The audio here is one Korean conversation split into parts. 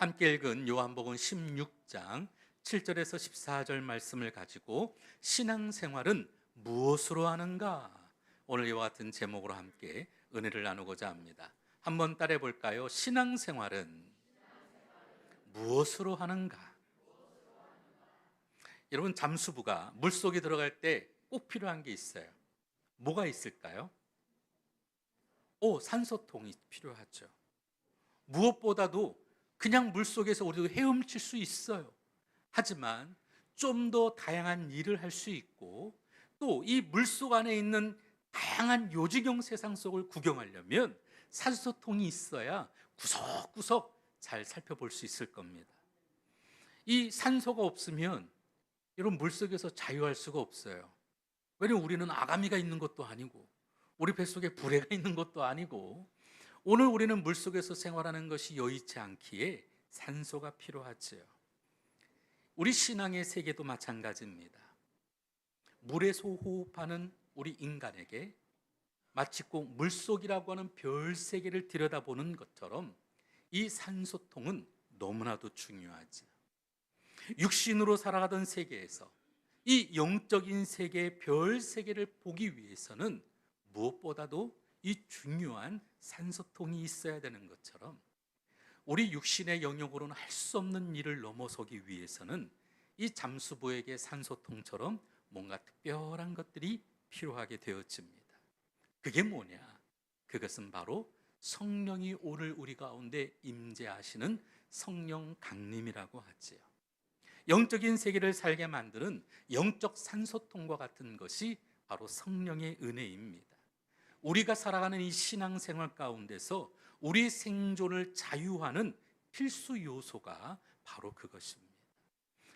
함께 읽은 요한복음 16장 7절에서 14절 말씀을 가지고 신앙생활은 무엇으로 하는가? 오늘 이와 같은 제목으로 함께 은혜를 나누고자 합니다. 한번 따라해 볼까요? 신앙생활은 무엇으로 하는가? 여러분, 잠수부가 물속에 들어갈 때 꼭 필요한 게 있어요. 뭐가 있을까요? 산소통이 필요하죠. 무엇보다도 그냥 물속에서 우리도 헤엄칠 수 있어요. 하지만 좀 더 다양한 일을 할 수 있고, 또 이 물속 안에 있는 다양한 요지경 세상 속을 구경하려면 산소통이 있어야 구석구석 잘 살펴볼 수 있을 겁니다. 이 산소가 없으면 여러분, 물속에서 자유할 수가 없어요. 왜냐면 우리는 아가미가 있는 것도 아니고 우리 뱃속에 부래가 있는 것도 아니고, 오늘 우리는 물속에서 생활하는 것이 여의치 않기에 산소가 필요하지요. 우리 신앙의 세계도 마찬가지입니다. 물에서 호흡하는 우리 인간에게 마치 꼭 물속이라고 하는 별 세계를 들여다보는 것처럼 이 산소통은 너무나도 중요하죠. 육신으로 살아가던 세계에서 이 영적인 세계의 별 세계를 보기 위해서는 무엇보다도 이 중요한 산소통이 있어야 되는 것처럼, 우리 육신의 영역으로는 할 수 없는 일을 넘어서기 위해서는 이 잠수부에게 산소통처럼 뭔가 특별한 것들이 필요하게 되어집니다. 그게 뭐냐? 그것은 바로 성령이 오늘 우리 가운데 임재하시는 성령 강림이라고 하지요. 영적인 세계를 살게 만드는 영적 산소통과 같은 것이 바로 성령의 은혜입니다. 우리가 살아가는 이 신앙생활 가운데서 우리 생존을 자유하는 필수 요소가 바로 그것입니다.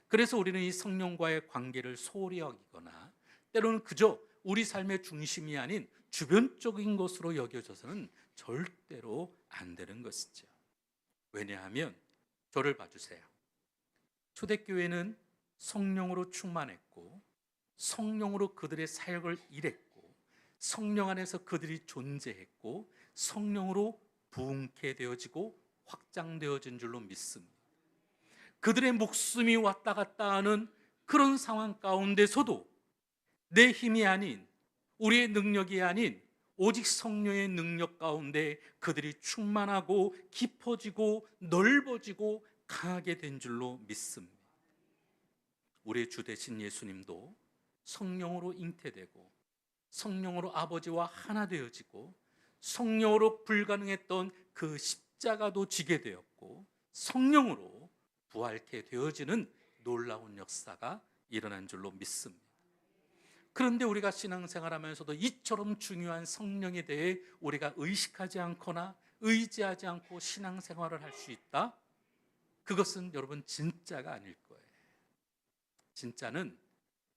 그래서 우리는 이 성령과의 관계를 소홀히 여기거나 때로는 그저 우리 삶의 중심이 아닌 주변적인 것으로 여겨져서는 절대로 안 되는 것이죠. 왜냐하면 저를 봐주세요. 초대교회는 성령으로 충만했고 성령으로 그들의 사역을 일했고 성령 안에서 그들이 존재했고 성령으로 부흥케 되어지고 확장되어진 줄로 믿습니다. 그들의 목숨이 왔다 갔다 하는 그런 상황 가운데서도 내 힘이 아닌, 우리의 능력이 아닌 오직 성령의 능력 가운데 그들이 충만하고 깊어지고 넓어지고 강하게 된 줄로 믿습니다. 우리의 주 되신 예수님도 성령으로 잉태되고 성령으로 아버지와 하나 되어지고 성령으로 불가능했던 그 십자가도 지게 되었고 성령으로 부활케 되어지는 놀라운 역사가 일어난 줄로 믿습니다. 그런데 우리가 신앙생활하면서도 이처럼 중요한 성령에 대해 우리가 의식하지 않거나 의지하지 않고 신앙생활을 할 수 있다? 그것은 여러분 진짜가 아닐 거예요. 진짜는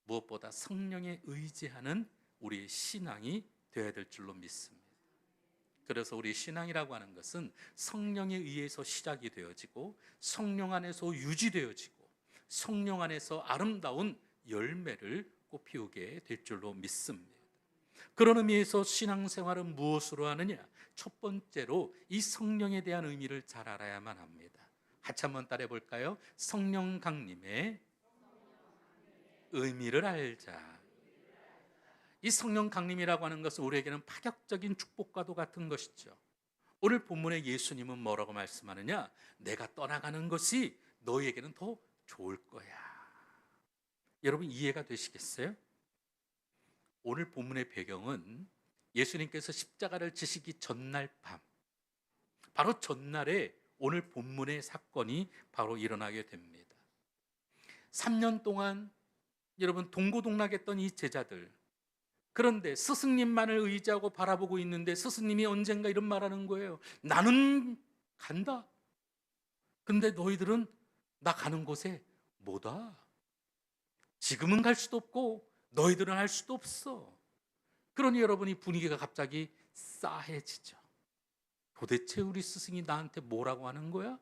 무엇보다 성령에 의지하는 우리의 신앙이 되어야 될 줄로 믿습니다. 그래서 우리 신앙이라고 하는 것은 성령에 의해서 시작이 되어지고 성령 안에서 유지되어지고 성령 안에서 아름다운 열매를 꽃피우게 될 줄로 믿습니다. 그런 의미에서 신앙생활은 무엇으로 하느냐? 첫 번째로 이 성령에 대한 의미를 잘 알아야만 합니다. 같이 한번 따라해 볼까요? 성령 강림의 의미를 알자. 이 성령 강림이라고 하는 것은 우리에게는 파격적인 축복과도 같은 것이죠. 오늘 본문에 예수님은 뭐라고 말씀하느냐? 내가 떠나가는 것이 너희에게는 더 좋을 거야. 여러분, 이해가 되시겠어요? 오늘 본문의 배경은 예수님께서 십자가를 지시기 전날 밤, 바로 전날에 오늘 본문의 사건이 바로 일어나게 됩니다. 3년 동안 여러분 동고동락했던 이 제자들, 그런데 스승님만을 의지하고 바라보고 있는데 스승님이 언젠가 이런 말하는 거예요. 나는 간다. 근데 너희들은 나 가는 곳에 못 와. 지금은 갈 수도 없고 너희들은 할 수도 없어. 그러니 여러분이 분위기가 갑자기 싸해지죠. 도대체 우리 스승이 나한테 뭐라고 하는 거야?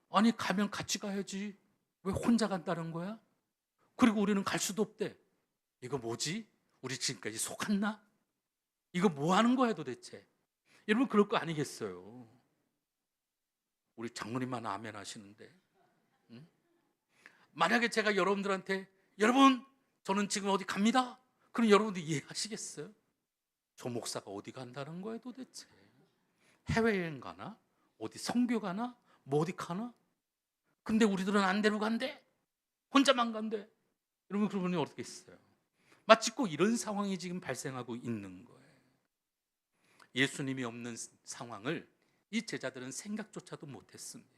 아니, 가면 같이 가야지. 왜 혼자 간다는 거야? 그리고 우리는 갈 수도 없대. 이거 뭐지? 우리 지금까지 속았나? 이거 뭐 하는 거야 도대체? 여러분, 그럴 거 아니겠어요? 우리 장로님만 아멘 하시는데. 응? 만약에 제가 여러분들한테 여러분 저는 지금 어디 갑니다. 그럼 여러분들 이해하시겠어요? 저 목사가 어디 간다는 거예요 도대체? 해외여행 가나? 어디 선교 가나? 뭐 어디 가나? 근데 우리들은 안 데려간대. 혼자만 간대. 여러분 그러면 어떻게 했어요? 마치 꼭 이런 상황이 지금 발생하고 있는 거예요. 예수님이 없는 상황을 이 제자들은 생각조차도 못했습니다.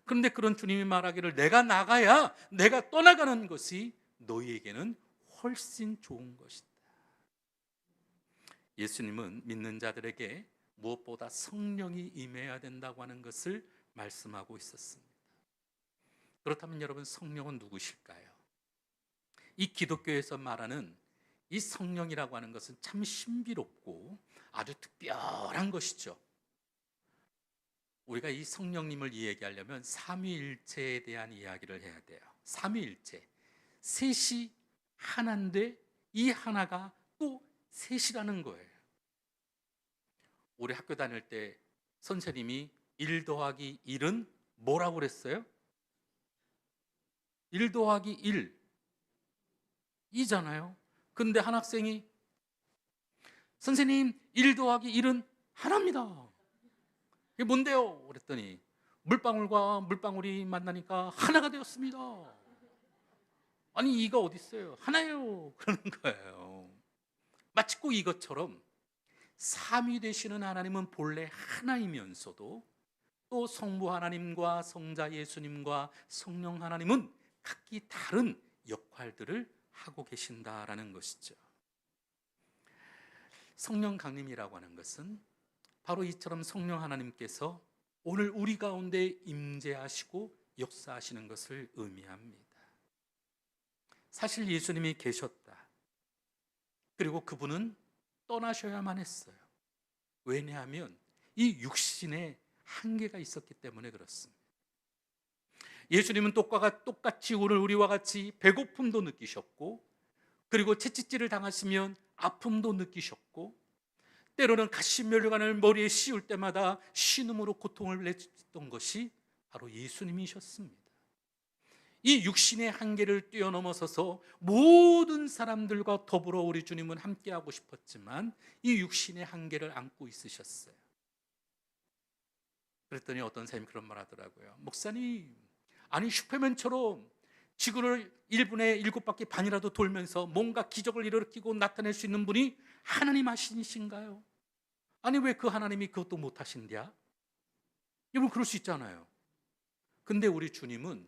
그런데 그런 주님이 말하기를 내가 나가야 내가 떠나가는 것이 너희에게는 훨씬 좋은 것이다. 예수님은 믿는 자들에게 무엇보다 성령이 임해야 된다고 하는 것을 말씀하고 있었습니다. 그렇다면 여러분 성령은 누구실까요? 이 기독교에서 말하는 이 성령이라고 하는 것은 참 신비롭고 아주 특별한 것이죠. 우리가 이 성령님을 이야기하려면 삼위일체에 대한 이야기를 해야 돼요. 삼위일체, 셋이 하나인데 이 하나가 또 셋이라는 거예요. 우리 학교 다닐 때 선생님이 1 더하기 1은 뭐라고 그랬어요? 1 더하기 1 이잖아요. 근데 한 학생이 선생님 1 더하기 1은 하나입니다. 이게 뭔데요? 그랬더니 물방울과 물방울이 만나니까 하나가 되었습니다. 아니 이가 어디 있어요? 하나예요. 그러는 거예요. 마치 꼭 이것처럼 삼위 되시는 하나님은 본래 하나이면서도 또 성부 하나님과 성자 예수님과 성령 하나님은 각기 다른 역할들을 하고 계신다라는 것이죠. 성령 강림이라고 하는 것은 바로 이처럼 성령 하나님께서 오늘 우리 가운데 임재하시고 역사하시는 것을 의미합니다. 사실 예수님이 계셨다. 그리고 그분은 떠나셔야만 했어요. 왜냐하면 이 육신에 한계가 있었기 때문에 그렇습니다. 예수님은 똑같이 오늘 우리와 같이 배고픔도 느끼셨고, 그리고 채찍질을 당하시면 아픔도 느끼셨고, 때로는 가시면류관을 머리에 씌울 때마다 신음으로 고통을 내셨던 것이 바로 예수님이셨습니다. 이 육신의 한계를 뛰어넘어서서 모든 사람들과 더불어 우리 주님은 함께하고 싶었지만 이 육신의 한계를 안고 있으셨어요. 그랬더니 어떤 사람이 그런 말 하더라고요. 목사님, 아니 슈퍼맨처럼 지구를 1분에 7바퀴 반이라도 돌면서 뭔가 기적을 일으키고 나타낼 수 있는 분이 하나님 하신이신가요? 아니 왜 그 하나님이 그것도 못하신대야? 여러분 그럴 수 있잖아요. 근데 우리 주님은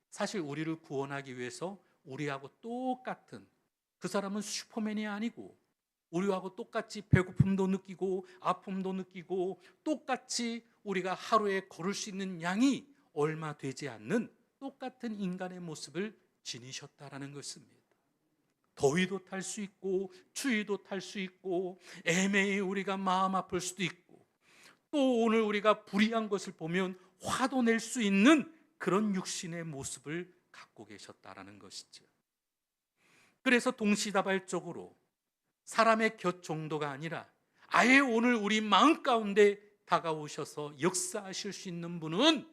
사실 우리를 구원하기 위해서 우리하고 똑같은, 그 사람은 슈퍼맨이 아니고 우리하고 똑같이 배고픔도 느끼고 아픔도 느끼고 똑같이 우리가 하루에 걸을 수 있는 양이 얼마 되지 않는 똑같은 인간의 모습을 지니셨다라는 것입니다. 더위도 탈 수 있고 추위도 탈 수 있고 애매히 우리가 마음 아플 수도 있고 또 오늘 우리가 불의한 것을 보면 화도 낼 수 있는 그런 육신의 모습을 갖고 계셨다라는 것이죠. 그래서 동시다발적으로 사람의 곁 정도가 아니라 아예 오늘 우리 마음 가운데 다가오셔서 역사하실 수 있는 분은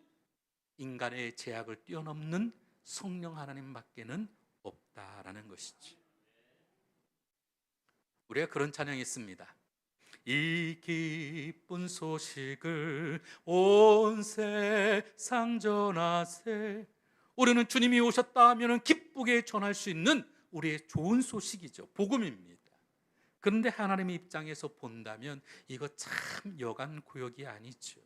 인간의 제약을 뛰어넘는 성령 하나님밖에는 없다라는 것이죠. 우리가 그런 찬양이 있습니다. 이 기쁜 소식을 온 세상 전하세. 우리는 주님이 오셨다 하면 기쁘게 전할 수 있는 우리의 좋은 소식이죠. 복음입니다. 그런데 하나님의 입장에서 본다면 이거 참 여간구역이 아니죠.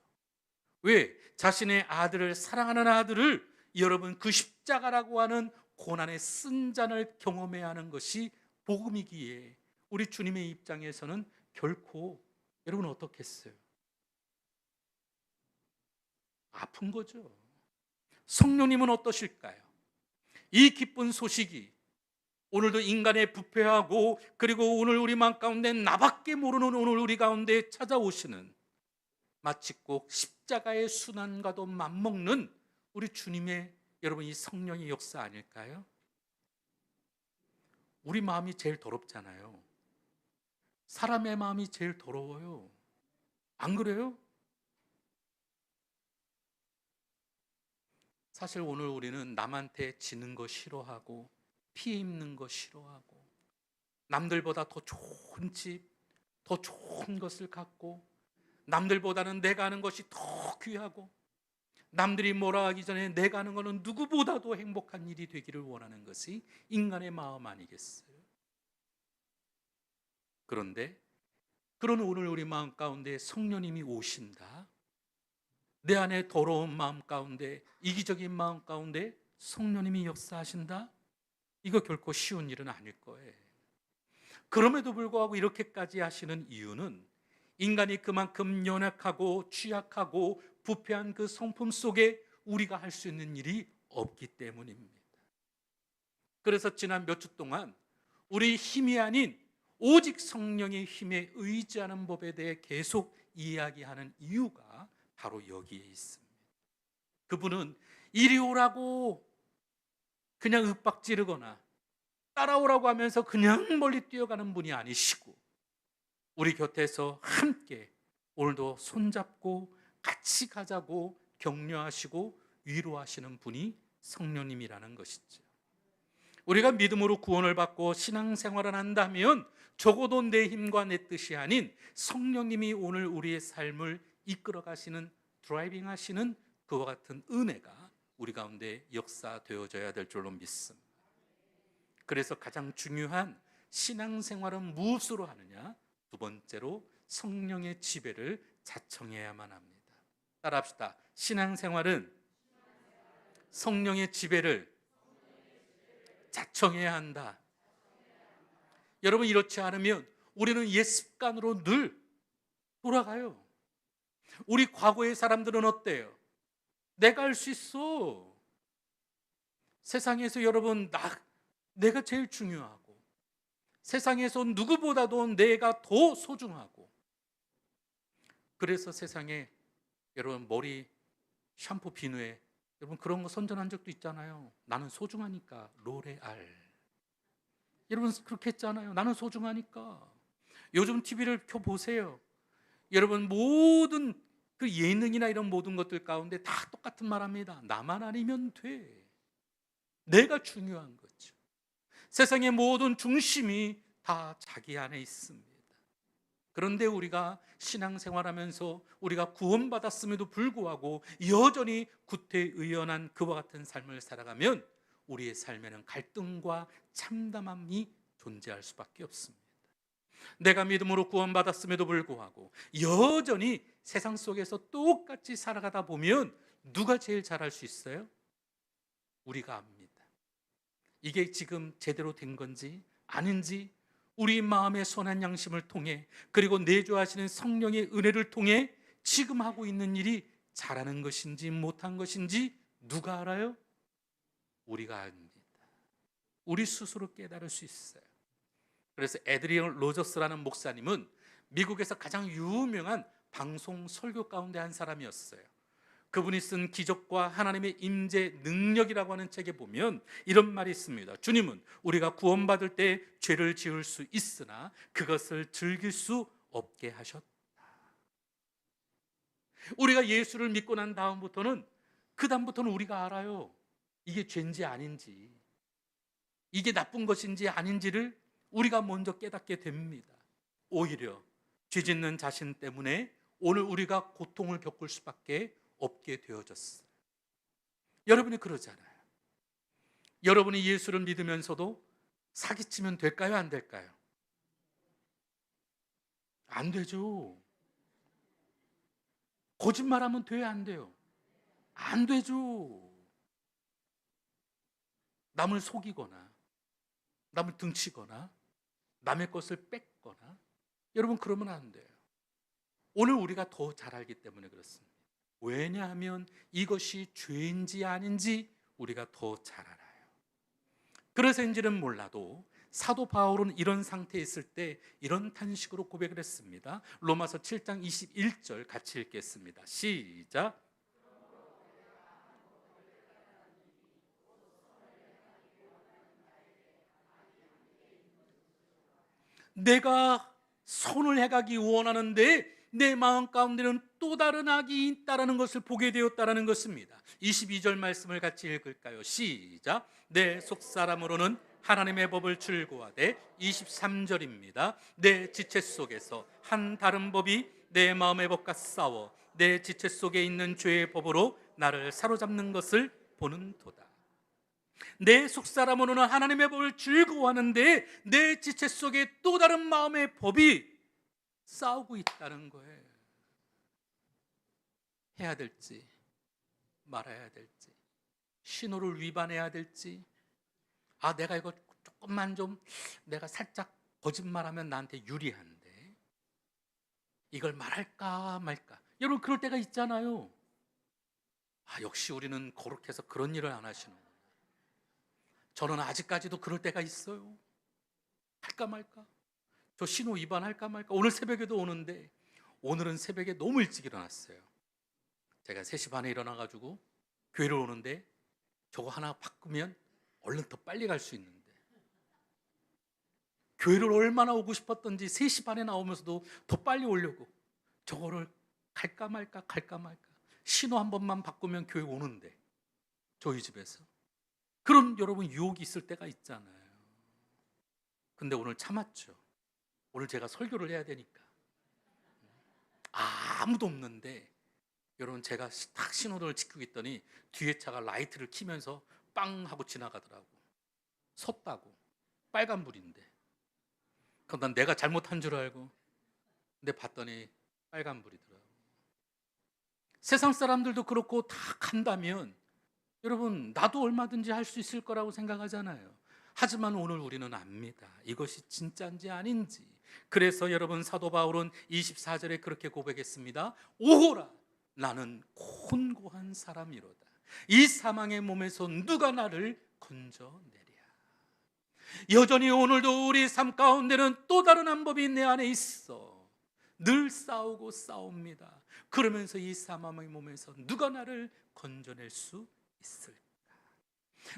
왜? 자신의 아들을, 사랑하는 아들을 여러분 그 십자가라고 하는 고난의 쓴잔을 경험해야 하는 것이 복음이기에 우리 주님의 입장에서는 결코 여러분 어떻겠어요? 아픈 거죠. 성령님은 어떠실까요? 이 기쁜 소식이 오늘도 인간의 부패하고 그리고 오늘 우리 마음 가운데 나밖에 모르는 오늘 우리 가운데 찾아오시는 마치 꼭 십자가의 순환과도 맞먹는 우리 주님의 여러분 이 성령의 역사 아닐까요? 우리 마음이 제일 더럽잖아요. 사람의 마음이 제일 더러워요. 안 그래요? 사실 오늘 우리는 남한테 지는 거 싫어하고 피해 입는 거 싫어하고 남들보다 더 좋은 집, 더 좋은 것을 갖고 남들보다는 내가 하는 것이 더 귀하고 남들이 뭐라 하기 전에 내가 하는 것은 누구보다도 행복한 일이 되기를 원하는 것이 인간의 마음 아니겠어요? 그런데 그런 오늘 우리 마음 가운데 성령님이 오신다. 내 안에 더러운 마음 가운데, 이기적인 마음 가운데 성령님이 역사하신다. 이거 결코 쉬운 일은 아닐 거예요. 그럼에도 불구하고 이렇게까지 하시는 이유는 인간이 그만큼 연약하고 취약하고 부패한 그 성품 속에 우리가 할 수 있는 일이 없기 때문입니다. 그래서 지난 몇 주 동안 우리 힘이 아닌 오직 성령의 힘에 의지하는 법에 대해 계속 이야기하는 이유가 바로 여기에 있습니다. 그분은 이리 오라고 그냥 윽박지르거나 따라오라고 하면서 그냥 멀리 뛰어가는 분이 아니시고 우리 곁에서 함께 오늘도 손잡고 같이 가자고 격려하시고 위로하시는 분이 성령님이라는 것이죠. 우리가 믿음으로 구원을 받고 신앙생활을 한다면 적어도 내 힘과 내 뜻이 아닌 성령님이 오늘 우리의 삶을 이끌어 가시는, 드라이빙 하시는 그와 같은 은혜가 우리 가운데 역사되어져야 될 줄로 믿습니다. 그래서 가장 중요한 신앙생활은 무엇으로 하느냐? 두 번째로 성령의 지배를 자청해야만 합니다. 따라합시다. 신앙생활은 성령의 지배를 자청해야 한다. 여러분, 이렇지 않으면 우리는 옛 습관으로 늘 돌아가요. 우리 과거의 사람들은 어때요? 내가 할 수 있어. 세상에서 여러분, 내가 제일 중요하고 세상에서 누구보다도 내가 더 소중하고, 그래서 세상에 여러분 머리 샴푸 비누에 여러분 그런 거 선전한 적도 있잖아요. 나는 소중하니까 로레알. 여러분 그렇게 했잖아요. 나는 소중하니까. 요즘 TV를 켜보세요. 여러분 모든 그 예능이나 이런 모든 것들 가운데 다 똑같은 말 합니다. 나만 아니면 돼. 내가 중요한 거죠. 세상의 모든 중심이 다 자기 안에 있습니다. 그런데 우리가 신앙생활하면서 우리가 구원받았음에도 불구하고 여전히 구태의연한 그와 같은 삶을 살아가면 우리의 삶에는 갈등과 참담함이 존재할 수밖에 없습니다. 내가 믿음으로 구원받았음에도 불구하고 여전히 세상 속에서 똑같이 살아가다 보면 누가 제일 잘할 수 있어요? 우리가 압니다. 이게 지금 제대로 된 건지 아닌지 우리 마음의 선한 양심을 통해, 그리고 내주하시는 성령의 은혜를 통해 지금 하고 있는 일이 잘하는 것인지 못한 것인지 누가 알아요? 우리가 압니다. 우리 스스로 깨달을 수 있어요. 그래서 에드리언 로저스라는 목사님은 미국에서 가장 유명한 방송 설교 가운데 한 사람이었어요. 그분이 쓴 기적과 하나님의 임재 능력이라고 하는 책에 보면 이런 말이 있습니다. 주님은 우리가 구원받을 때 죄를 지을 수 있으나 그것을 즐길 수 없게 하셨다. 우리가 예수를 믿고 난 다음부터는 우리가 알아요. 이게 죄인지 아닌지, 이게 나쁜 것인지 아닌지를 우리가 먼저 깨닫게 됩니다. 오히려 죄 짓는 자신 때문에 오늘 우리가 고통을 겪을 수밖에 없게 되어졌어요. 여러분이 그러잖아요. 여러분이 예수를 믿으면서도 사기치면 될까요? 안 될까요? 안 되죠. 거짓말하면 돼요? 안 돼요? 안 되죠. 남을 속이거나 남을 등치거나 남의 것을 뺏거나 여러분 그러면 안 돼요. 오늘 우리가 더 잘 알기 때문에 그렇습니다. 왜냐하면 이것이 죄인지 아닌지 우리가 더 잘 알아요. 그래서인지는 몰라도 사도 바울은 이런 상태에 있을 때 이런 탄식으로 고백을 했습니다. 로마서 7장 21절 같이 읽겠습니다. 시작. 내가 선을 행하기 원하는데 내 마음 가운데는 또 다른 악이 있다라는 것을 보게 되었다라는 것입니다. 22절 말씀을 같이 읽을까요? 시작. 내 속사람으로는 하나님의 법을 즐거워하되, 23절입니다. 내 지체 속에서 한 다른 법이 내 마음의 법과 싸워 내 지체 속에 있는 죄의 법으로 나를 사로잡는 것을 보는도다. 내 속사람으로는 하나님의 법을 즐거워하는데 내 지체 속에 또 다른 마음의 법이 싸우고 있다는 거예요. 해야 될지 말아야 될지, 신호를 위반해야 될지, 내가 이거 조금만 좀 내가 살짝 거짓말하면 나한테 유리한데 이걸 말할까 말까. 여러분 그럴 때가 있잖아요. 역시 우리는 거룩해서 그런 일을 안 하시는구나. 저는 아직까지도 그럴 때가 있어요. 할까 말까, 저 신호 위반할까 말까. 오늘 새벽에도 오는데, 오늘은 새벽에 너무 일찍 일어났어요. 제가 3시 반에 일어나가지고 교회를 오는데 저거 하나 바꾸면 얼른 더 빨리 갈 수 있는데, 교회를 얼마나 오고 싶었던지 3시 반에 나오면서도 더 빨리 오려고 저거를 갈까 말까 신호 한 번만 바꾸면 교회 오는데, 저희 집에서 그런 여러분 유혹이 있을 때가 있잖아요. 근데 오늘 참았죠. 오늘 제가 설교를 해야 되니까 아무도 없는데, 여러분 제가 딱 신호를 지키고 있더니 뒤에 차가 라이트를 켜면서 빵 하고 지나가더라고. 섰다고. 빨간불인데. 그럼 난 내가 잘못한 줄 알고, 근데 봤더니 빨간불이더라고. 세상 사람들도 그렇고 다 간다면 여러분 나도 얼마든지 할 수 있을 거라고 생각하잖아요. 하지만 오늘 우리는 압니다. 이것이 진짜인지 아닌지. 그래서 여러분 사도 바울은 24절에 그렇게 고백했습니다. 오호라, 나는 곤고한 사람이로다. 이 사망의 몸에서 누가 나를 건져내랴. 여전히 오늘도 우리 삶 가운데는 또 다른 한 법이 내 안에 있어. 늘 싸우고 싸웁니다. 그러면서 이 사망의 몸에서 누가 나를 건져낼 수 있을까?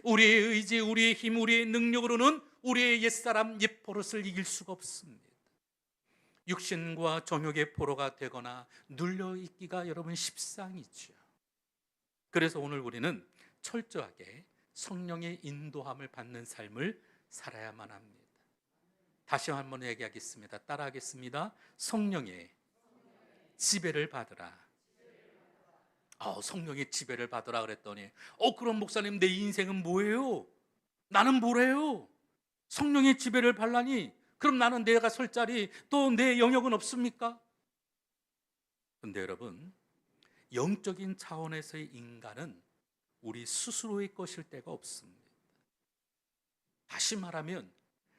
우리의 의지, 우리의 힘, 우리의 능력으로는 우리의 옛사람 옛버릇을 이길 수가 없습니다. 육신과 정욕의 포로가 되거나 눌려있기가 여러분 십상이죠. 그래서 오늘 우리는 철저하게 성령의 인도함을 받는 삶을 살아야만 합니다. 다시 한번 얘기하겠습니다. 따라하겠습니다. 성령의 지배를 받으라. 성령의 지배를 받으라 그랬더니 그럼 목사님 내 인생은 뭐예요? 나는 뭐래요? 성령의 지배를 받라니 그럼 나는 내가 설 자리, 또 내 영역은 없습니까? 근데 여러분, 영적인 차원에서의 인간은 우리 스스로의 것일 때가 없습니다. 다시 말하면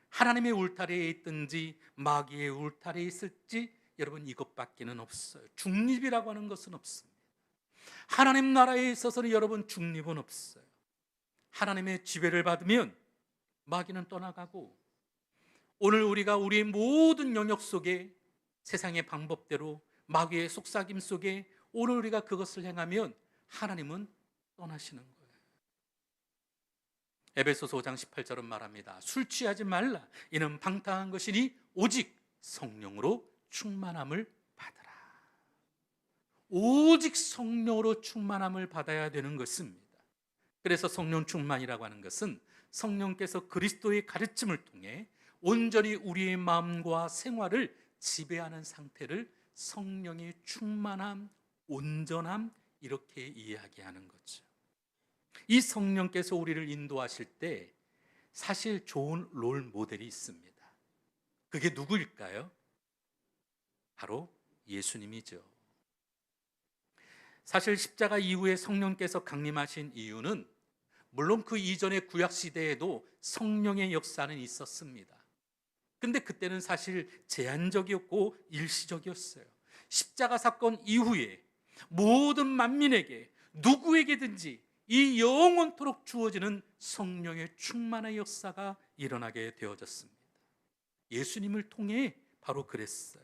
하나님의 울타리에 있든지 마귀의 울타리에 있을지 여러분 이것밖에는 없어요. 중립이라고 하는 것은 없습니다. 하나님 나라에 있어서는 여러분 중립은 없어요. 하나님의 지배를 받으면 마귀는 떠나가고, 오늘 우리가 우리의 모든 영역 속에 세상의 방법대로 마귀의 속삭임 속에 오늘 우리가 그것을 행하면 하나님은 떠나시는 거예요. 에베소서 5장 18절은 말합니다. 술 취하지 말라. 이는 방탕한 것이니 오직 성령으로 충만함을 받으라. 오직 성령으로 충만함을 받아야 되는 것입니다. 그래서 성령 충만이라고 하는 것은 성령께서 그리스도의 가르침을 통해 온전히 우리의 마음과 생활을 지배하는 상태를 성령의 충만함, 온전함, 이렇게 이야기하는 거죠. 이 성령께서 우리를 인도하실 때 사실 좋은 롤 모델이 있습니다. 그게 누구일까요? 바로 예수님이죠. 사실 십자가 이후에 성령께서 강림하신 이유는 물론 그 이전의 구약 시대에도 성령의 역사는 있었습니다. 근데 그때는 사실 제한적이었고 일시적이었어요. 십자가 사건 이후에 모든 만민에게 누구에게든지 이 영원토록 주어지는 성령의 충만의 역사가 일어나게 되어졌습니다. 예수님을 통해 바로 그랬어요.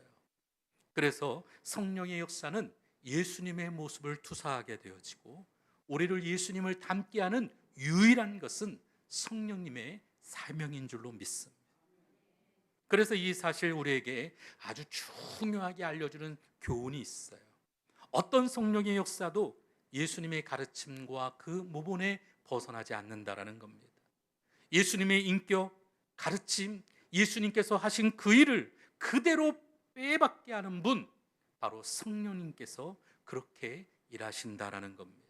그래서 성령의 역사는 예수님의 모습을 투사하게 되어지고, 우리를 예수님을 닮게 하는 유일한 것은 성령님의 사명인 줄로 믿습니다. 그래서 이 사실 우리에게 아주 중요하게 알려주는 교훈이 있어요. 어떤 성령의 역사도 예수님의 가르침과 그 모본에 벗어나지 않는다라는 겁니다. 예수님의 인격, 가르침, 예수님께서 하신 그 일을 그대로 빼박게 하는 분, 바로 성령님께서 그렇게 일하신다라는 겁니다.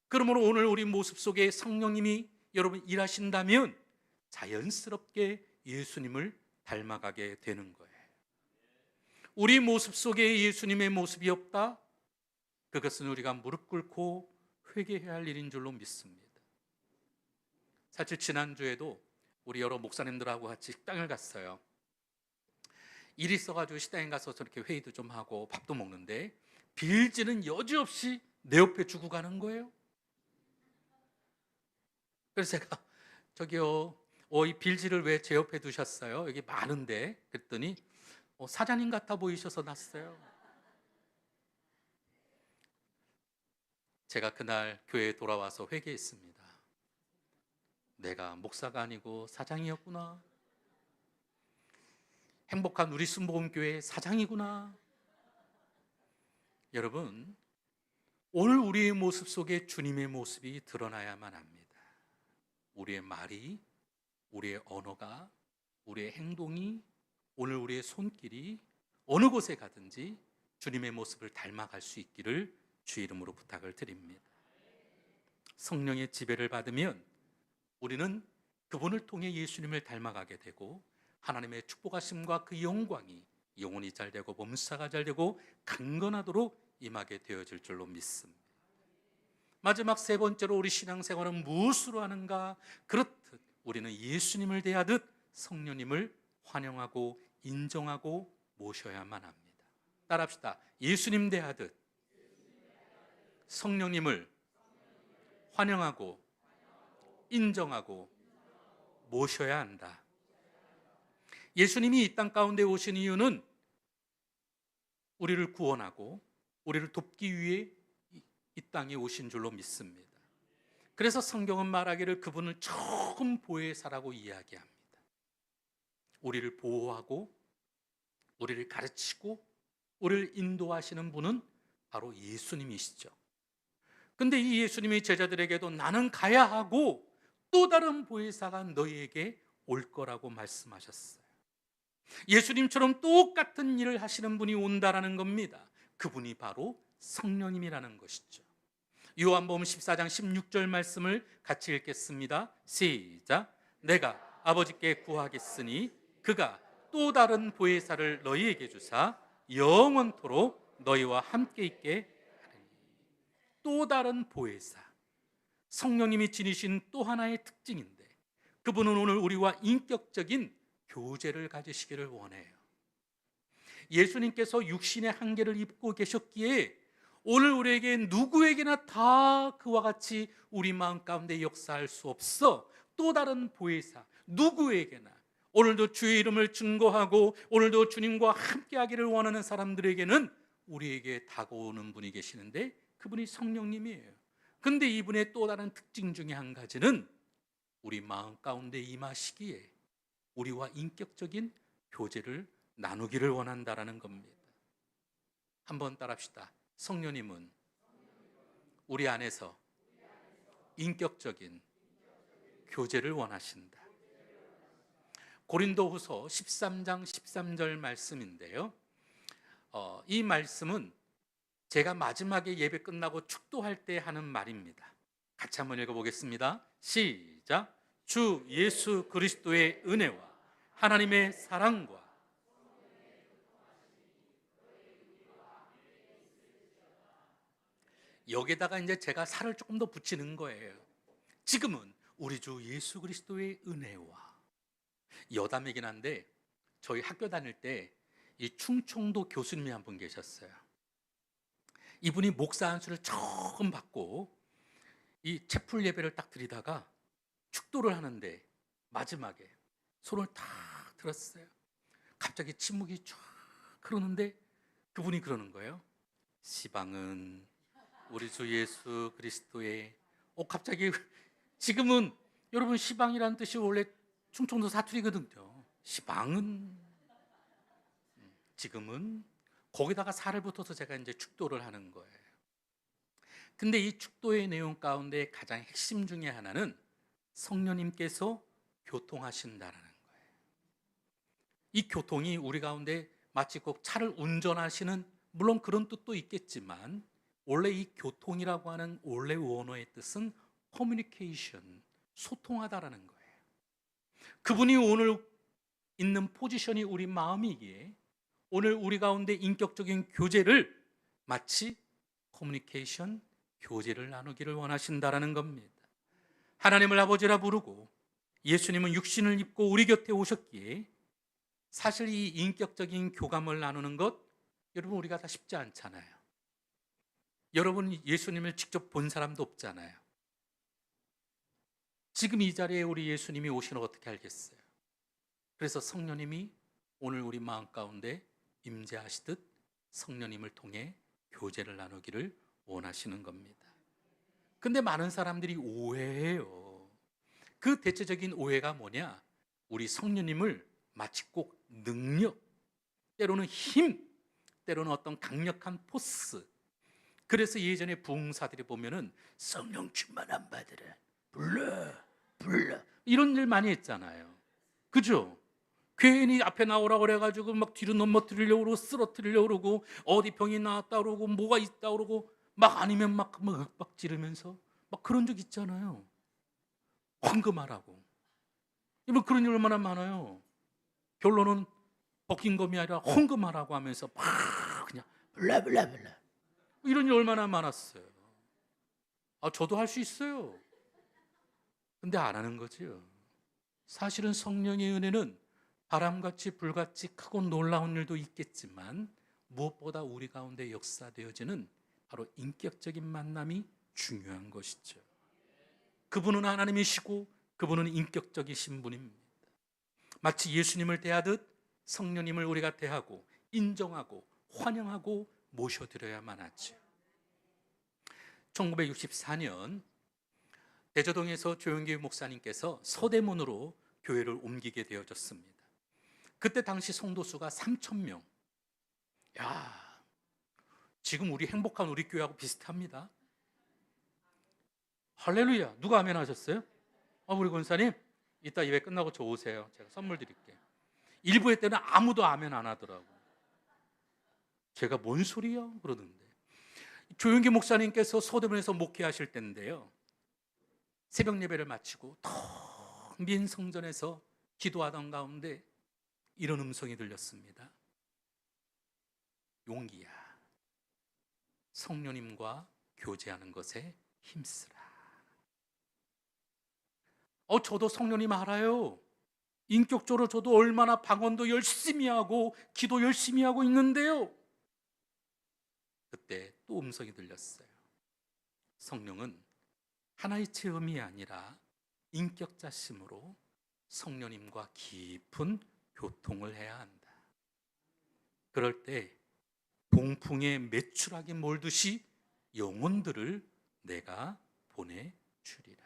그러므로 오늘 우리 모습 속에 성령님이 여러분 일하신다면 자연스럽게 예수님을 닮아가게 되는 거예요. 우리 모습 속에 예수님의 모습이 없다? 그것은 우리가 무릎 꿇고 회개해야 할 일인 줄로 믿습니다. 사실 지난주에도 우리 여러 목사님들하고 같이 식당을 갔어요. 일이 있어가지고 식당에 가서 저렇게 회의도 좀 하고 밥도 먹는데 빌지는 여지없이 내 옆에 주고 가는 거예요. 그래서 제가 저기요, 이 빌지를 왜 제 옆에 두셨어요? 여기 많은데. 그랬더니 사장님 같아 보이셔서 났어요. 제가 그날 교회에 돌아와서 회개했습니다. 내가 목사가 아니고 사장이었구나. 행복한 우리 순복음교회 사장이구나. 여러분, 오늘 우리의 모습 속에 주님의 모습이 드러나야만 합니다. 우리의 말이, 우리의 언어가, 우리의 행동이, 오늘 우리의 손길이 어느 곳에 가든지 주님의 모습을 닮아갈 수 있기를 주 이름으로 부탁을 드립니다. 성령의 지배를 받으면 우리는 그분을 통해 예수님을 닮아가게 되고 하나님의 축복하심과 그 영광이 영혼이 잘되고 범사가 잘되고 강건하도록 임하게 되어질 줄로 믿습니다. 마지막 세 번째로 우리 신앙생활은 무엇으로 하는가? 그렇듯 우리는 예수님을 대하듯 성령님을 환영하고 인정하고 모셔야만 합니다. 따라합시다. 예수님 대하듯 성령님을 환영하고 인정하고 모셔야 한다. 예수님이 이 땅 가운데 오신 이유는 우리를 구원하고 우리를 돕기 위해 이 땅에 오신 줄로 믿습니다. 그래서 성경은 말하기를 그분을 처음 보혜사라고 이야기합니다. 우리를 보호하고 우리를 가르치고 우리를 인도하시는 분은 바로 예수님이시죠. 근데 이 예수님의 제자들에게도 나는 가야 하고 또 다른 보혜사가 너희에게 올 거라고 말씀하셨어요. 예수님처럼 똑같은 일을 하시는 분이 온다라는 겁니다. 그분이 바로 성령님이라는 것이죠. 요한복음 14장 16절 말씀을 같이 읽겠습니다. 시작. 내가 아버지께 구하겠으니 그가 또 다른 보혜사를 너희에게 주사 영원토록 너희와 함께 있게 하리니. 또 다른 보혜사, 성령님이 지니신 또 하나의 특징인데 그분은 오늘 우리와 인격적인 교제를 가지시기를 원해요. 예수님께서 육신의 한계를 입고 계셨기에 오늘 우리에게 누구에게나 다 그와 같이 우리 마음 가운데 역사할 수 없어. 또 다른 보혜사 누구에게나 오늘도 주의 이름을 증거하고 오늘도 주님과 함께하기를 원하는 사람들에게는 우리에게 다가오는 분이 계시는데 그분이 성령님이에요. 근데 이분의 또 다른 특징 중에 한 가지는 우리 마음 가운데 임하시기에 우리와 인격적인 교제를 나누기를 원한다라는 겁니다. 한번 따라합시다. 성령님은 우리 안에서 인격적인 교제를 원하신다. 고린도후서 13장 13절 말씀인데요. 이 말씀은 제가 마지막에 예배 끝나고 축도할 때 하는 말입니다. 같이 한번 읽어보겠습니다. 시작. 주 예수 그리스도의 은혜와 하나님의 사랑과 여기다가 이제 제가 살을 조금 더 붙이는 거예요. 지금은 우리 주 예수 그리스도의 은혜와 여담이긴 한데 저희 학교 다닐 때 이 충청도 교수님이 한 분 계셨어요. 이분이 목사 안수를 처음 받고 이 채플 예배를 딱 드리다가 축도를 하는데 마지막에 손을 탁 들었어요. 갑자기 침묵이 쫙 흐르는데 그분이 그러는 거예요. 시방은 우리 주 예수 그리스도의 갑자기 지금은 여러분 시방이라는 뜻이 원래 충청도 사투리거든요. 시방은 지금은 거기다가 살을 붙어서 제가 이제 축도를 하는 거예요. 근데 이 축도의 내용 가운데 가장 핵심 중에 하나는 성령님께서 교통하신다라는 거예요. 이 교통이 우리 가운데 마치 꼭 차를 운전하시는, 물론 그런 뜻도 있겠지만, 원래 이 교통이라고 하는 원래 원어의 뜻은 커뮤니케이션, 소통하다라는 거예요. 그분이 오늘 있는 포지션이 우리 마음이기에 오늘 우리 가운데 인격적인 교제를 마치 커뮤니케이션, 교제를 나누기를 원하신다라는 겁니다. 하나님을 아버지라 부르고 예수님은 육신을 입고 우리 곁에 오셨기에 사실 이 인격적인 교감을 나누는 것, 여러분 우리가 다 쉽지 않잖아요. 여러분 예수님을 직접 본 사람도 없잖아요. 지금 이 자리에 우리 예수님이 오시는 거 어떻게 알겠어요? 그래서 성령님이 오늘 우리 마음 가운데 임재하시듯 성령님을 통해 교제를 나누기를 원하시는 겁니다. 근데 많은 사람들이 오해해요. 그 대체적인 오해가 뭐냐? 우리 성령님을 마치 꼭 능력, 때로는 힘, 때로는 어떤 강력한 포스. 그래서 예전에 부흥사들이 보면은 성령 충만 안 받으라, 불러 이런 일 많이 했잖아요. 그죠? 괜히 앞에 나오라고 그래가지고 막 뒤로 넘어뜨리려고 그러고 쓰러뜨리려고 그러고 어디 병이 나왔다 그러고 뭐가 있다 그러고 막 아니면 막 윽박 지르면서 막 그런 적 있잖아요. 황금하라고. 이번 그런 일 얼마나 많아요. 결론은 버킹검이 아니라 헌금하라고 하면서 막 그냥 블라블라블라 이런 일 얼마나 많았어요. 저도 할 수 있어요. 근데 안 하는 거죠. 사실은 성령의 은혜는 바람같이 불같이 크고 놀라운 일도 있겠지만 무엇보다 우리 가운데 역사되어지는 바로 인격적인 만남이 중요한 것이죠. 그분은 하나님이시고 그분은 인격적이신 분입니다. 마치 예수님을 대하듯 성령님을 우리가 대하고 인정하고 환영하고 모셔드려야만 하죠. 1964년 대저동에서 조영기 목사님께서 서대문으로 교회를 옮기게 되어졌습니다. 그때 당시 성도수가 3,000명. 야, 지금 우리 행복한 우리 교회하고 비슷합니다. 할렐루야. 누가 아멘 하셨어요? 우리 권사님 이따 예배 끝나고 저 오세요. 제가 선물 드릴게요. 일부회 때는 아무도 아멘 안 하더라고. 제가 뭔 소리야? 그러던데. 조영기 목사님께서 서대문에서 목회하실 때인데요, 새벽 예배를 마치고 텅 빈 성전에서 기도하던 가운데 이런 음성이 들렸습니다. 용기야, 성령님과 교제하는 것에 힘쓰라. 저도 성령님 알아요. 인격적으로 저도 얼마나 방언도 열심히 하고 기도 열심히 하고 있는데요, 그때 또 음성이 들렸어요. 성령은 하나의 체험이 아니라 인격자심으로 성령님과 깊은 교통을 해야 한다. 그럴 때 동풍에 매출하게 몰듯이 영혼들을 내가 보내주리라.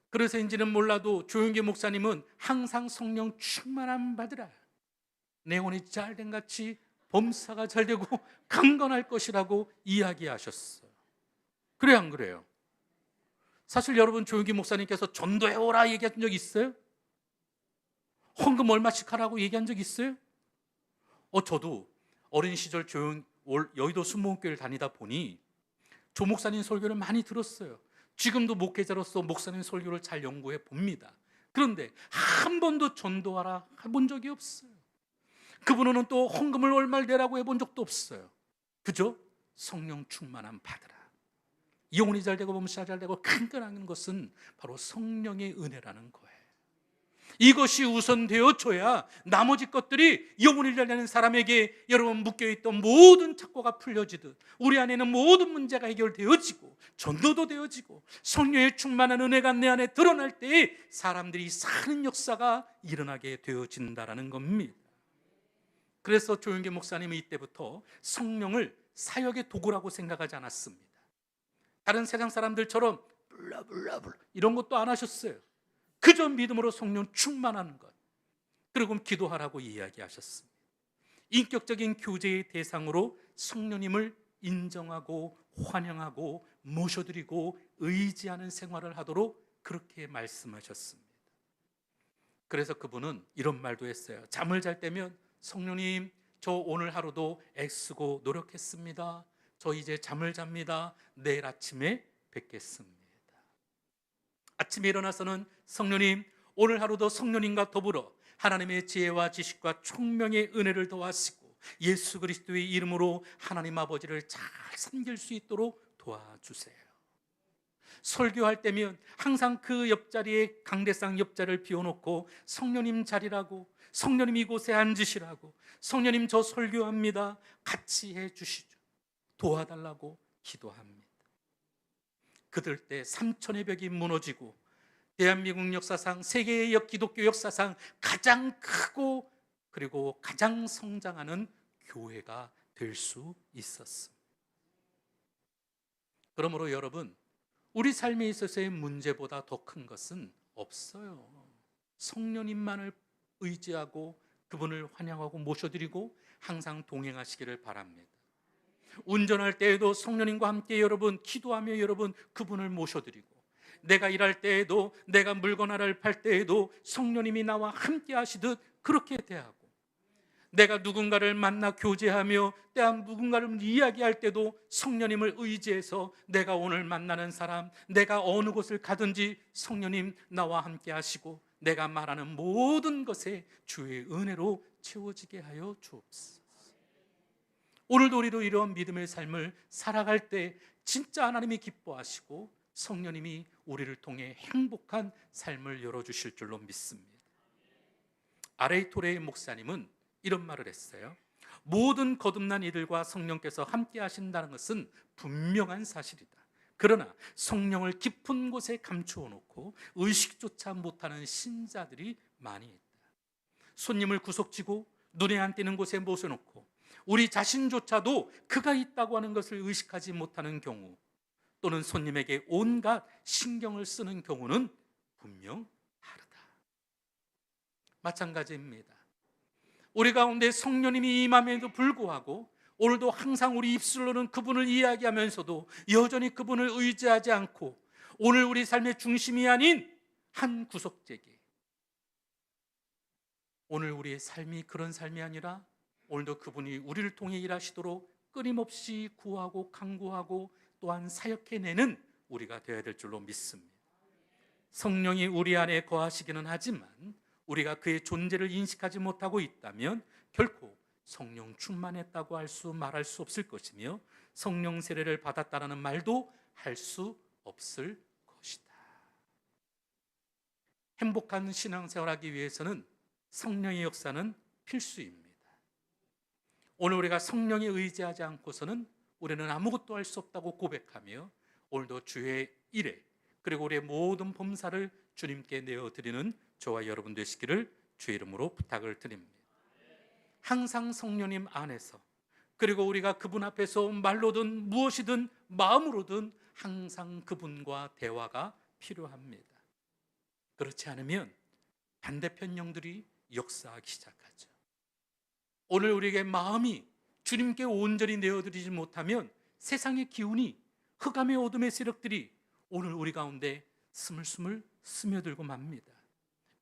그래서인지는 몰라도 조영기 목사님은 항상 성령 충만함 받으라, 내 영혼이 잘된 같이 범사가 잘되고 강건할 것이라고 이야기하셨어요. 그래 안 그래요? 사실 여러분 조영기 목사님께서 전도해오라 얘기한 적 있어요? 헌금 얼마씩 하라고 얘기한 적 있어요? 저도 어린 시절 여의도 순복음교회를 다니다 보니 조 목사님 설교를 많이 들었어요. 지금도 목회자로서 목사님 설교를 잘 연구해 봅니다. 그런데 한 번도 전도하라 해본 적이 없어요. 그분은 또 헌금을 얼마를 내라고 해본 적도 없어요. 그죠? 성령 충만함 받으라. 영혼이 잘되고 몸살 잘되고 강건한 것은 바로 성령의 은혜라는 거예요. 이것이 우선되어져야 나머지 것들이 영혼이 잘되는 사람에게 여러분 묶여있던 모든 착고가 풀려지듯 우리 안에는 모든 문제가 해결되어지고 전도도 되어지고 성령의 충만한 은혜가 내 안에 드러날 때 사람들이 사는 역사가 일어나게 되어진다는 겁니다. 그래서 조영기 목사님은 이때부터 성령을 사역의 도구라고 생각하지 않았습니다. 다른 세상 사람들처럼 블라블라블 이런 것도 안 하셨어요. 그저 믿음으로 성령 충만하는 것. 그리고 기도하라고 이야기하셨습니다. 인격적인 교제의 대상으로 성령님을 인정하고 환영하고 모셔드리고 의지하는 생활을 하도록 그렇게 말씀하셨습니다. 그래서 그분은 이런 말도 했어요. 잠을 잘 때면 성령님, 저 오늘 하루도 애쓰고 노력했습니다. 저 이제 잠을 잡니다. 내일 아침에 뵙겠습니다. 아침에 일어나서는 성령님, 오늘 하루도 성령님과 더불어 하나님의 지혜와 지식과 총명의 은혜를 더하시고 예수 그리스도의 이름으로 하나님 아버지를 잘 섬길 수 있도록 도와주세요. 설교할 때면 항상 그 옆자리에 강대상 옆자리를 비워놓고 성령님 자리라고, 성령님 이곳에 앉으시라고, 성령님 저 설교합니다, 같이 해주시죠, 도와달라고 기도합니다. 그들 때 삼천의 벽이 무너지고 대한민국 역사상, 세계의 기독교 역사상 가장 크고 그리고 가장 성장하는 교회가 될 수 있었습니다. 그러므로 여러분, 우리 삶에 있어서의 문제보다 더 큰 것은 없어요. 성령님만을 의지하고 그분을 환영하고 모셔드리고 항상 동행하시기를 바랍니다. 운전할 때에도 성령님과 함께 여러분 기도하며 여러분 그분을 모셔드리고, 내가 일할 때에도, 내가 물건 하나를 팔 때에도 성령님이 나와 함께 하시듯 그렇게 대하고, 내가 누군가를 만나 교제하며 때한 누군가를 이야기할 때도 성령님을 의지해서 내가 오늘 만나는 사람, 내가 어느 곳을 가든지 성령님 나와 함께 하시고 내가 말하는 모든 것에 주의 은혜로 채워지게 하여 주옵소서. 오늘도 우리도 이런 믿음의 삶을 살아갈 때 진짜 하나님이 기뻐하시고 성령님이 우리를 통해 행복한 삶을 열어주실 줄로 믿습니다. R.A. 토레이 목사님은 이런 말을 했어요. 모든 거듭난 이들과 성령께서 함께 하신다는 것은 분명한 사실이다. 그러나 성령을 깊은 곳에 감추어 놓고 의식조차 못하는 신자들이 많이 있다. 손님을 구석지고 눈에 안 띄는 곳에 모셔놓고 우리 자신조차도 그가 있다고 하는 것을 의식하지 못하는 경우, 또는 손님에게 온갖 신경을 쓰는 경우는 분명 다르다. 마찬가지입니다. 우리 가운데 성령님이 임함에도 불구하고 오늘도 항상 우리 입술로는 그분을 이야기하면서도 여전히 그분을 의지하지 않고 오늘 우리 삶의 중심이 아닌 한 구석재기, 오늘 우리의 삶이 그런 삶이 아니라 오늘도 그분이 우리를 통해 일하시도록 끊임없이 구하고 간구하고 또한 사역해내는 우리가 되어야 될 줄로 믿습니다. 성령이 우리 안에 거하시기는 하지만 우리가 그의 존재를 인식하지 못하고 있다면 결코 성령 충만했다고 말할 수 없을 것이며 성령 세례를 받았다는 말도 할 수 없을 것이다. 행복한 신앙생활하기 위해서는 성령의 역사는 필수입니다. 오늘 우리가 성령에 의지하지 않고서는 우리는 아무것도 할 수 없다고 고백하며 오늘도 주의 일에 그리고 우리의 모든 범사를 주님께 내어드리는 저와 여러분 되시기를 주의 이름으로 부탁을 드립니다. 항상 성령님 안에서, 그리고 우리가 그분 앞에서 말로든 무엇이든 마음으로든 항상 그분과 대화가 필요합니다. 그렇지 않으면 반대편 영들이 역사하기 시작하죠. 오늘 우리에게 마음이 주님께 온전히 내어드리지 못하면 세상의 기운이, 흑암의 어둠의 세력들이 오늘 우리 가운데 스물스물 스며들고 맙니다.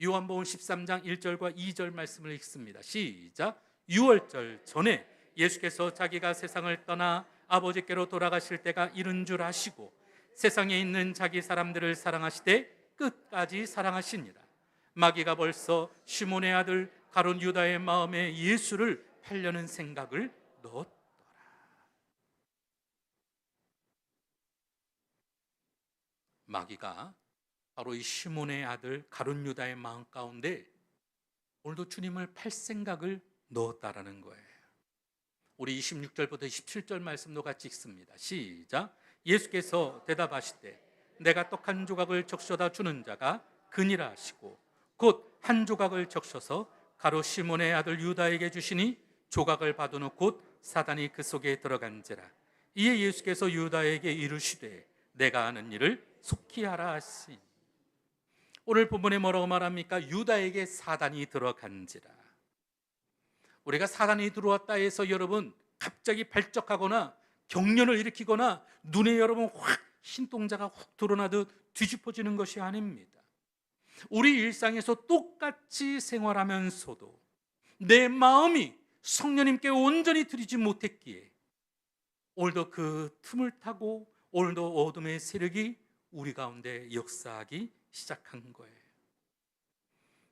요한복음 13장 1절과 2절 말씀을 읽습니다. 시작. 유월절 전에 예수께서 자기가 세상을 떠나 아버지께로 돌아가실 때가 이른 줄 아시고 세상에 있는 자기 사람들을 사랑하시되 끝까지 사랑하시니라. 마귀가 벌써 시몬의 아들 가룟 유다의 마음에 예수를 팔려는 생각을 넣었더라. 마귀가 바로 이 시몬의 아들 가룟 유다의 마음 가운데 오늘도 주님을 팔 생각을 넣었다라는 거예요. 우리 26절부터 27절 말씀도 같이 읽습니다. 시작. 예수께서 대답하시되 내가 떡 한 조각을 적셔다 주는 자가 그니라 하시고 곧 한 조각을 적셔서 가룟 시몬의 아들 유다에게 주시니 조각을 받은 곧 사단이 그 속에 들어간지라. 이에 예수께서 유다에게 이르시되 내가 하는 일을 속히 하라 하시니. 오늘 본문에 뭐라고 말합니까? 유다에게 사단이 들어간지라. 우리가 사단이 들어왔다 해서 여러분 갑자기 발적하거나 경련을 일으키거나 눈에 여러분 확 신동자가 훅 드러나듯 뒤집어지는 것이 아닙니다. 우리 일상에서 똑같이 생활하면서도 내 마음이 성령님께 온전히 드리지 못했기에 오늘도 그 틈을 타고 오늘도 어둠의 세력이 우리 가운데 역사하기 시작한 거예요.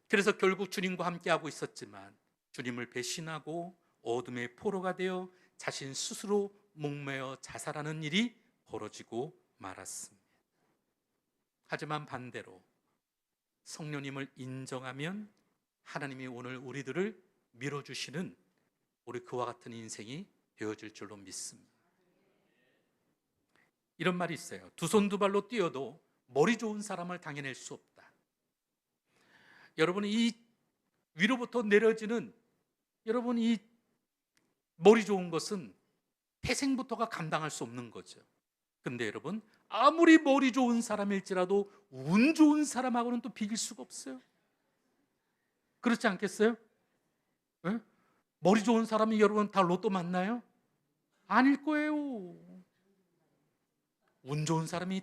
그래서 결국 주님과 함께하고 있었지만 주님을 배신하고 어둠의 포로가 되어 자신 스스로 목매어 자살하는 일이 벌어지고 말았습니다. 하지만 반대로 성령님을 인정하면 하나님이 오늘 우리들을 밀어주시는 우리 그와 같은 인생이 되어질 줄로 믿습니다. 이런 말이 있어요. 두 손 두 발로 뛰어도 머리 좋은 사람을 당해낼 수 없다. 여러분, 이 위로부터 내려지는 여러분 이 머리 좋은 것은 태생부터가 감당할 수 없는 거죠. 근데 여러분, 아무리 머리 좋은 사람일지라도 운 좋은 사람하고는 또 비길 수가 없어요. 그렇지 않겠어요? 네? 머리 좋은 사람이 여러분 다 로또 맞나요? 아닐 거예요. 운 좋은 사람이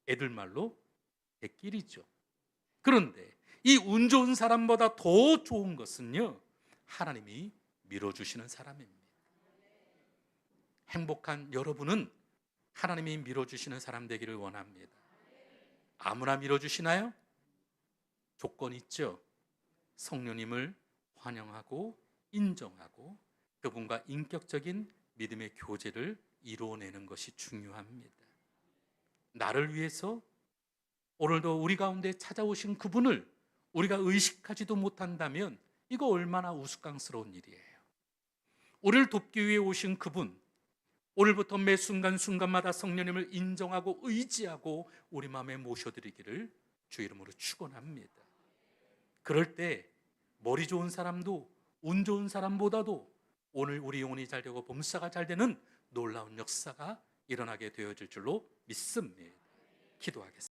애들 말로 대길이죠. 그런데 이 운 좋은 사람보다 더 좋은 것은요, 하나님이 밀어주시는 사람입니다. 행복한 여러분은 하나님이 밀어주시는 사람 되기를 원합니다. 아무나 밀어주시나요? 조건 있죠. 성령님을 환영하고 인정하고 그분과 인격적인 믿음의 교제를 이루어내는 것이 중요합니다. 나를 위해서 오늘도 우리 가운데 찾아오신 그분을 우리가 의식하지도 못한다면 이거 얼마나 우스꽝스러운 일이에요. 우리를 돕기 위해 오신 그분, 오늘부터 매 순간순간마다 성령님을 인정하고 의지하고 우리 마음에 모셔드리기를 주 이름으로 축원합니다. 그럴 때 머리 좋은 사람도 운 좋은 사람보다도 오늘 우리 영혼이 잘 되고 범사가 잘 되는 놀라운 역사가 일어나게 되어질 줄로 믿습니다. 기도하겠습니다.